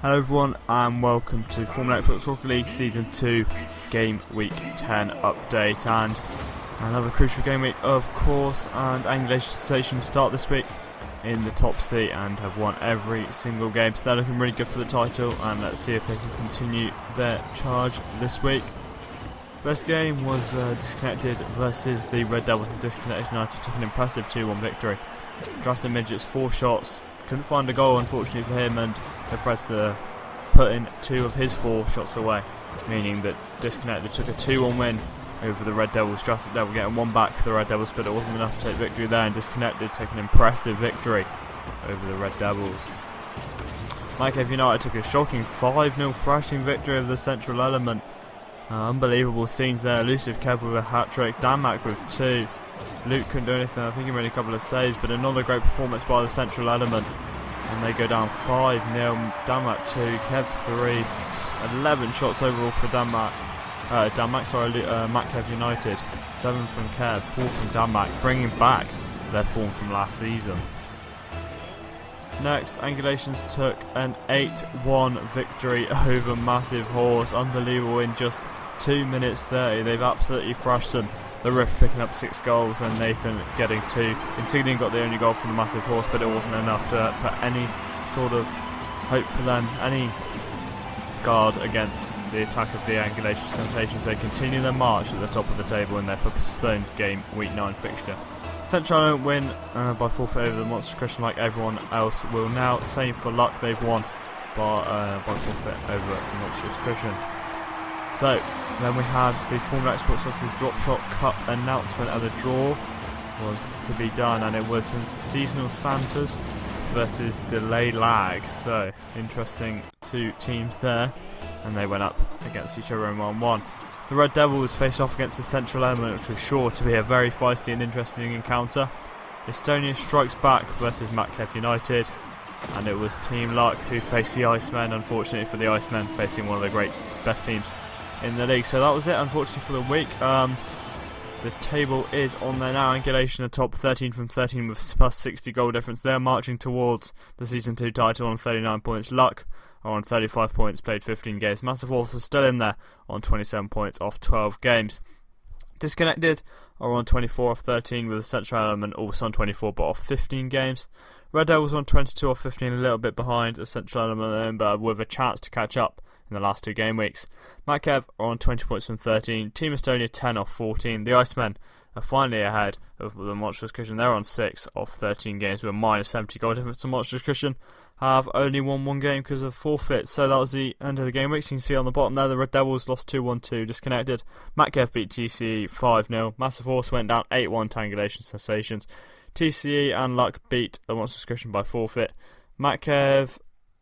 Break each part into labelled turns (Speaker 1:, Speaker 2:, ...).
Speaker 1: Hello everyone and welcome to FormulaXbox Rocket League Season 2 Game Week 10 update, and another crucial game week of course, and Anglo Station start this week in the top seat and have won every single game, so they're looking really good for the title, and let's see if they can continue their charge this week. First game was Disconnected versus the Red Devils, and Disconnected United took an impressive 2-1 victory. Justin Midget's 4 shots, couldn't find a goal unfortunately for him, and the Freds put in 2 of his 4 shots away, meaning that Disconnected took a 2-1 win over the Red Devils. Drastic Devil getting 1 back for the Red Devils, but it wasn't enough to take victory there, and Disconnected take an impressive victory over the Red Devils. Minecraft United took a shocking 5-0 thrashing victory over the Central Element. Unbelievable scenes there. Elusive Kev with a hat-trick, Danmac with 2. Luke couldn't do anything, I think he made a couple of saves, but another great performance by the Central Element. And they go down 5-0, Danmac 2, Kev 3, 11 shots overall for Danmac. Kev United, 7 from Kev, 4 from Danmac, bringing back their form from last season. Next, Angulations took an 8-1 victory over Massive Horse. Unbelievable, in just 2 minutes 30, they've absolutely thrashed them. The Rift picking up 6 goals and Nathan getting 2. Insignian got the only goal from the Massive Horse, but it wasn't enough to put any sort of hope for them, any guard against the attack of the Angulation Sensations. They continue their march at the top of the table in their postponed game Week 9 fixture. Central don't win by forfeit over the Monster Christian like everyone else will now. Same for Luck, they've won by forfeit over the Monstrous Christian. So, then we had the FormulaXbox Rocket Drop Shot Cup announcement, and the draw was to be done, and it was Seasonal Santas versus Delay Lag. So, interesting 2 teams there, and they went up against each other in 1-1. The Red Devils faced off against the Central Element, which was sure to be a very feisty and interesting encounter. Estonia Strikes Back versus Kev United, and it was Team Luck who faced the Icemen, unfortunately for the Icemen, facing one of the best teams in the league. So that was it, unfortunately, for the week. The table is on there now. Angulation are top 13 from 13 with plus 60 goal difference. They're marching towards the Season 2 title on 39 points. Luck are on 35 points, played 15 games. Massive Wolves are still in there on 27 points off 12 games. Disconnected are on 24 off 13 with the Central Element also on 24 but off 15 games. Red Devils on 22 off 15, a little bit behind the Central Element, but with a chance to catch up in the last 2 game weeks. Kev are on 20 points from 13. Team Estonia 10 off 14. The Icemen are finally ahead of the Monstrous Christian. They're on 6 off 13 games with a minus 70 goal difference. The Monstrous Christian have only won 1 game because of forfeits. So that was the end of the game week. So you can see on the bottom there, the Red Devils lost 2-1 to Disconnected. Kev beat TCE 5-0. Massive Horse went down 8-1 to Angulation Sensations. TCE and Luck beat the Monstrous Christian by forfeit. Kev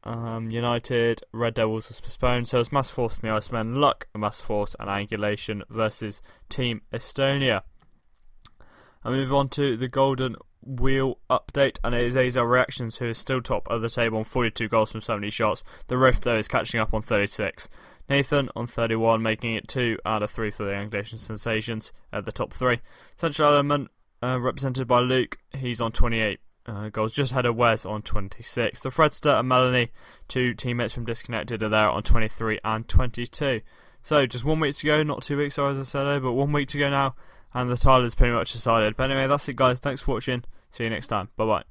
Speaker 1: United, Red Devils was postponed, so it's Massive Force and the Icemen, Luck, Massive Force and Angulation versus Team Estonia. And we move on to the Golden Wheel update, and it is Azar Reactions who is still top of the table on 42 goals from 70 shots. The Rift though is catching up on 36. Nathan on 31, making it 2 out of 3 for the Angulation Sensations at the top 3. Central Element represented by Luke, he's on 28 goals, just ahead of Wes on 26. The Fredster and Melanie, 2 teammates from Disconnected, are there on 23 and 22. So just 1 week to go, not 2 weeks, sorry, as I said earlier, but 1 week to go now, and the title is pretty much decided. But anyway, that's it guys, thanks for watching, see you next time, bye bye.